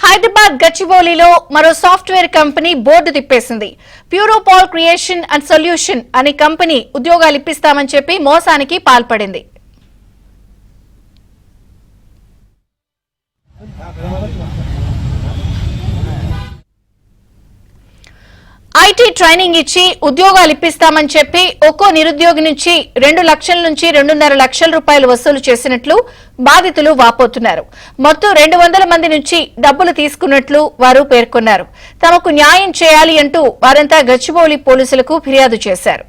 హైదరాబాద్ గచ్చిబౌలిలో మరో software company board తిప్పేసింది. ప్యూరోపాల్ క్రియేషన్ అండ్ సొల్యూషన్ అనే కంపెనీ ఉద్యోగాలు ఇప్పిస్తామని చెప్పి మోసానికి పాల్పడింది. ఐటీ ట్రైనింగ్ ఇచ్చి ఉద్యోగాలు ఇప్పిస్తామని చెప్పి ఒక్కో నిరుద్యోగి నుంచి 2 లక్షల నుంచి 2.5 లక్షల రూపాయలు వసూలు చేసినట్లు బాధితులు వాపోతున్నారు. మొత్తం 200 మంది నుంచి డబ్బులు తీసుకున్నట్లు వారు పేర్కొన్నారు. తమకు న్యాయం చేయాలి అంటూ వారంతా గచ్చిబౌలి పోలీసులకు ఫిర్యాదు చేశారు.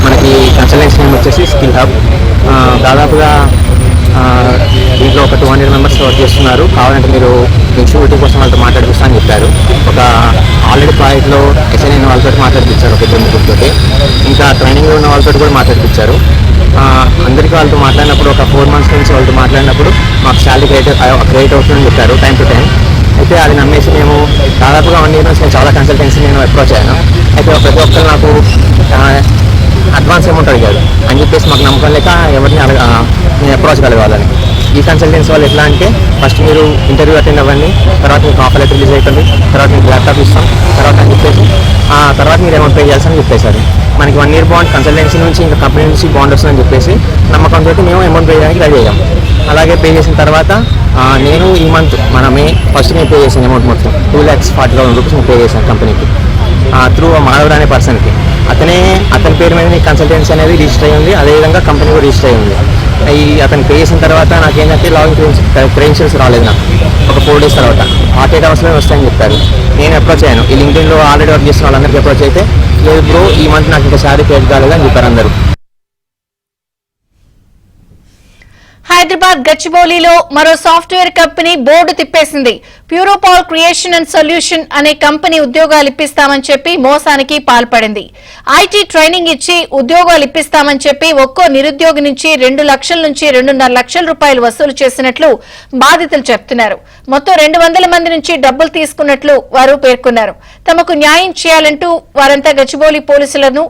మనకి కన్సల్టెన్సీ నేమ్ వచ్చేసి స్కిల్ హబ్. దాదాపుగా దీంట్లో ఒక 200 మెంబర్స్ వర్క్ చేస్తున్నారు. కావాలంటే మీరు ఇన్సూరిటీ కోసం వాళ్ళతో మాట్లాడిపిస్తా అని చెప్పారు. ఒక ఆల్రెడీ ప్రాజెక్ట్లో ఎస్ఐన్ అయిన వాళ్ళతో మాట్లాడిపించారు, ఒక 2-3 ఇంకా ట్రైనింగ్లో ఉన్న వాళ్ళతో కూడా మాట్లాడిపించారు. అందరికీ వాళ్ళతో మాట్లాడినప్పుడు ఒక 4 months నుంచి వాళ్ళతో మాట్లాడినప్పుడు మాకు శాలరీ క్రెడిట్ అవుతుందని చెప్పారు టైం టు టైం. అయితే అది నమ్మేసి మేము దాదాపుగా 1 year నుంచి నేను చాలా కన్సల్టెన్సీ నేను అప్రోచ్ అయ్యాను. అయితే ప్రతి ఒక్కరు నాకు అడ్వాన్స్ అమౌంట్ అడిగారు అని చెప్పేసి మాకు నమ్మకం లేక ఎవరిని నేను అప్రోచ్ కలగాలని. ఈ కన్సల్టెన్సీ వాళ్ళు ఎట్లా అంటే ఫస్ట్ మీరు ఇంటర్వ్యూ అటెండ్ అవ్వండి, తర్వాత మీకు ఆఫర్ లెటర్ రిలీజ్ అయిపోయింది, తర్వాత మీకు ల్యాప్టాప్ ఇస్తాం, తర్వాత అని చెప్పేసి తర్వాత మీరు అమౌంట్ పే చేయాల్సి అని చెప్పేశారు. మనకి 1 year బాండ్ కన్సల్టెన్సీ నుంచి ఇంకా కంపెనీ నుంచి బాండ్ వస్తుందని చెప్పేసి నమ్మకంతో మేము అమౌంట్ పే చేయడానికి రెడీ అయ్యాం. అలాగే పే చేసిన తర్వాత నేను ఈ మంత్ మే 1st నేను పే చేశాను అమౌంట్ మొత్తం 2,40,000 రూపీస్ నేను పే చేశాను కంపెనీకి త్రూ మాధవ్ అనే పర్సన్కి. అతని పేరు మీద కన్సల్టెన్సీ అనేది రిజిస్టర్ అయ్యి ఉంది, అదేవిధంగా కంపెనీ కూడా రిజిస్టర్ అయ్యి ఉంది. అతను పే చేసిన తర్వాత నాకేంటంటే లాగిన్ క్రెడెన్షియల్స్ రాలేదు. నాకు ఒక 4 days తర్వాత 48 hours వస్తాయని చెప్పారు. నేను అప్రోచ్ అయ్యాను. ఈ లింక్డ్ఇన్లో ఆల్రెడీ వర్క్ చేస్తున్న వాళ్ళందరికీ అప్రోచ్ అయితే లేదు బ్రో ఈ మంత్ నాకు ఇంకా శాలరీ క్రెడిట్ కాలేదు అని చెప్పారు అందరూ. హైదరాబాద్ గచ్చిబౌలిలో మరో సాఫ్ట్వేర్ కంపెనీ బోర్డు తిప్పేసింది. ప్యూరోపాల్ క్రియేషన్ అండ్ సొల్యూషన్ అనే కంపెనీ ఉద్యోగాలు ఇప్పిస్తామని చెప్పి మోసానికి పాల్పడింది. ఐటీ ట్రైనింగ్ ఇచ్చి ఉద్యోగాలు ఇప్పిస్తామని చెప్పి ఒక్కో నిరుద్యోగి నుంచి 2 లక్షల నుంచి 2.5 లక్షల రూపాయలు వసూలు చేసినట్లు బాధితులు చెప్తున్నారు. మొత్తం 200 మంది నుంచి డబ్బులు తీసుకున్నట్లు వారు పేర్కొన్నారు. తమకు న్యాయం చేయాలంటూ వారంతా గచ్చిబౌలి పోలీసులను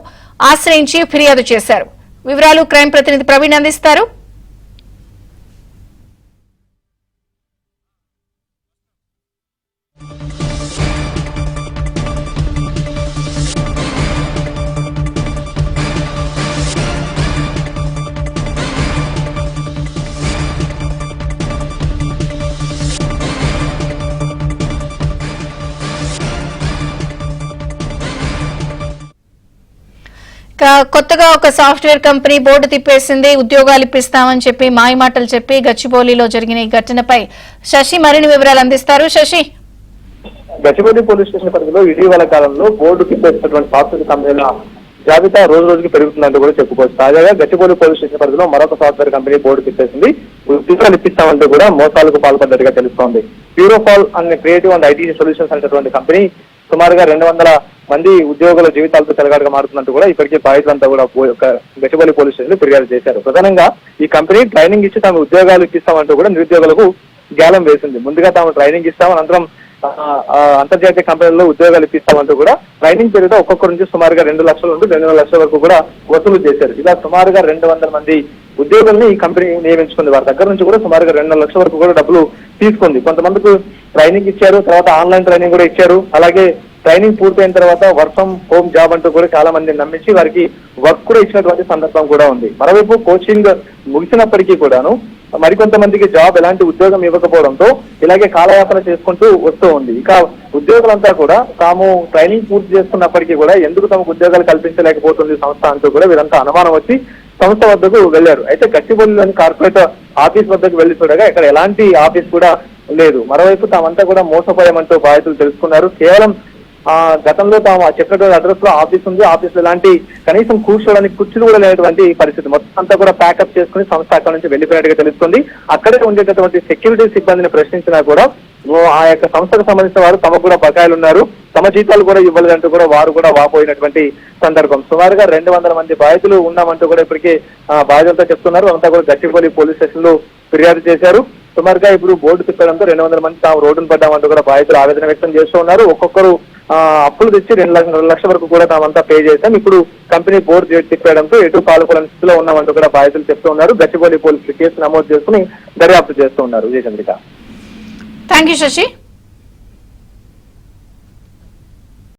ఆశ్రయించి ఫిర్యాదు చేశారు. వివరాలు క్రైమ్ ప్రతినిధి ప్రవీణ్ అందిస్తారు. కొత్తగా ఒక సాఫ్ట్వేర్ కంపెనీ బోర్డు తిప్పేసింది. ఉద్యోగాలు ఇప్పిస్తామని చెప్పి మాయమాటలు చెప్పి గచ్చిబౌలిలో జరిగిన ఈ ఘటనపై శశి మరిన్ని వివరాలు అందిస్తారు. శశి, గచ్చిబౌలి పోలీస్ స్టేషన్ పరిధిలో ఇటీవల కాలంలో బోర్డు తిప్పేసినటువంటి సాఫ్ట్వేర్ కంపెనీల జాబితా రోజు రోజుకి పెరుగుతుందంటూ కూడా చెప్పుకోవచ్చు. తాజాగా గచ్చిబౌలి పోలీస్ స్టేషన్ పరిధిలో మరొక సాఫ్ట్వేర్ కంపెనీ బోర్డు తిప్పేసింది. ఉద్యోగాలు ఇప్పిస్తామంటూ కూడా మోసాలకు పాల్పడ్డట్టుగా తెలుస్తోంది. ప్యూరోపాల్ అనే క్రియేటివ్ అండ్ ఐటీ సొల్యూషన్స్ అనేటువంటి కంపెనీ సుమారుగా 200 మంది ఉద్యోగుల జీవితాలతో చెలగాడుగా మారుతున్నట్టు కూడా ఇప్పటికే బాధితులంతా కూడా గచ్చిబౌలి పోలీస్ స్టేషన్ ఫిర్యాదు చేశారు. ప్రధానంగా ఈ కంపెనీ ట్రైనింగ్ ఇచ్చి తాము ఉద్యోగాలు ఇప్పిస్తామంటూ కూడా నిరుద్యోగులకు గ్యాలం వేసింది. ముందుగా తాము ట్రైనింగ్ ఇస్తాం, అనంతరం అంతర్జాతీయ కంపెనీల్లో ఉద్యోగాలు ఇప్పిస్తామంటూ కూడా ట్రైనింగ్ పేరుతో ఒక్కొక్కరి నుంచి సుమారుగా 2 లక్షల నుండి 2.5 లక్షల వరకు కూడా వసూలు చేశారు. ఇలా సుమారుగా 200 మంది ఉద్యోగుల్ని ఈ కంపెనీ నియమించుకుంది. వారి దగ్గర నుంచి కూడా సుమారుగా 2.5 లక్షల వరకు కూడా డబ్బులు తీసుకుంది. కొంతమందికి ట్రైనింగ్ ఇచ్చారు, తర్వాత ఆన్లైన్ ట్రైనింగ్ కూడా ఇచ్చారు. అలాగే ట్రైనింగ్ పూర్తయిన తర్వాత వర్క్ ఫ్రమ్ హోమ్ జాబ్ అంటూ కూడా చాలా మందిని నమ్మించి వారికి వర్క్ కూడా ఇచ్చినటువంటి సందర్భం కూడా ఉంది. మరోవైపు కోచింగ్ ముగిసినప్పటికీ కూడాను మరికొంతమందికి జాబ్ ఎలాంటి ఉద్యోగం ఇవ్వకపోవడంతో ఇలాగే కాలయాపన చేసుకుంటూ వస్తూ ఉంది. ఇక ఉద్యోగులంతా కూడా తాము ట్రైనింగ్ పూర్తి చేసుకున్నప్పటికీ కూడా ఎందుకు తమకు ఉద్యోగాలు కల్పించలేకపోతుంది సంస్థ అంటూ కూడా వీరంతా అనుమానం వచ్చి సంస్థ వద్దకు వెళ్లారు. అయితే గచ్చిబౌలిలోని కార్పొరేట్ ఆఫీస్ వద్దకు వెళ్లి చూడగా ఇక్కడ ఎలాంటి ఆఫీస్ కూడా లేదు. మరోవైపు తామంతా కూడా మోసపోయామంటూ బాధితులు తెలుసుకున్నారు. కేవలం గతంలో తాము చెప్పినటువంటి అడ్రస్ లో ఆఫీస్ ఉంది, ఆఫీస్ లో ఎలాంటి కనీసం కూర్చోడానికి కుర్చీలు కూడా లేనటువంటి పరిస్థితి. మొత్తం అంతా కూడా ప్యాకప్ చేసుకుని సంస్థ అక్కడి నుంచి వెళ్లిపోయినట్టుగా తెలుస్తుంది. అక్కడే ఉండేటటువంటి సెక్యూరిటీ సిబ్బందిని ప్రశ్నించినా కూడా ఆ యొక్క సంస్థకు సంబంధించిన వారు తమకు కూడా బకాయిలు ఉన్నారు, తమ జీతాలు కూడా ఇవ్వలేదంటూ కూడా వారు కూడా వాపోయినటువంటి సందర్భం. సుమారుగా 200 మంది బాధితులు ఉన్నామంటూ కూడా ఇప్పటికే బాధితులతో చెప్తున్నారు. అంతా కూడా గచ్చిబౌలి పోలీస్ స్టేషన్ లో ఫిర్యాదు చేశారు. సుమారుగా ఇప్పుడు బోర్డు తిప్పడంతో 200 మంది తాము రోడ్డును పడ్డామంటూ కూడా బాధితులు ఆవేదన వ్యక్తం చేస్తూ ఉన్నారు. ఒక్కొక్కరు అప్పులు తెచ్చి 2 లక్షల వరకు కూడా తామంతా పే చేశాం. ఇప్పుడు కంపెనీ బోర్డు తిప్పడంతో ఎటు పాల్గొనని స్థితిలో ఉన్నామంటూ కూడా బాధితులు చెప్తూ ఉన్నారు. గచ్చిబౌలి పోలీసులు కేసు నమోదు చేసుకుని దర్యాప్తు చేస్తూ ఉన్నారు. విజయచంద్రిక. Thank you Shashi.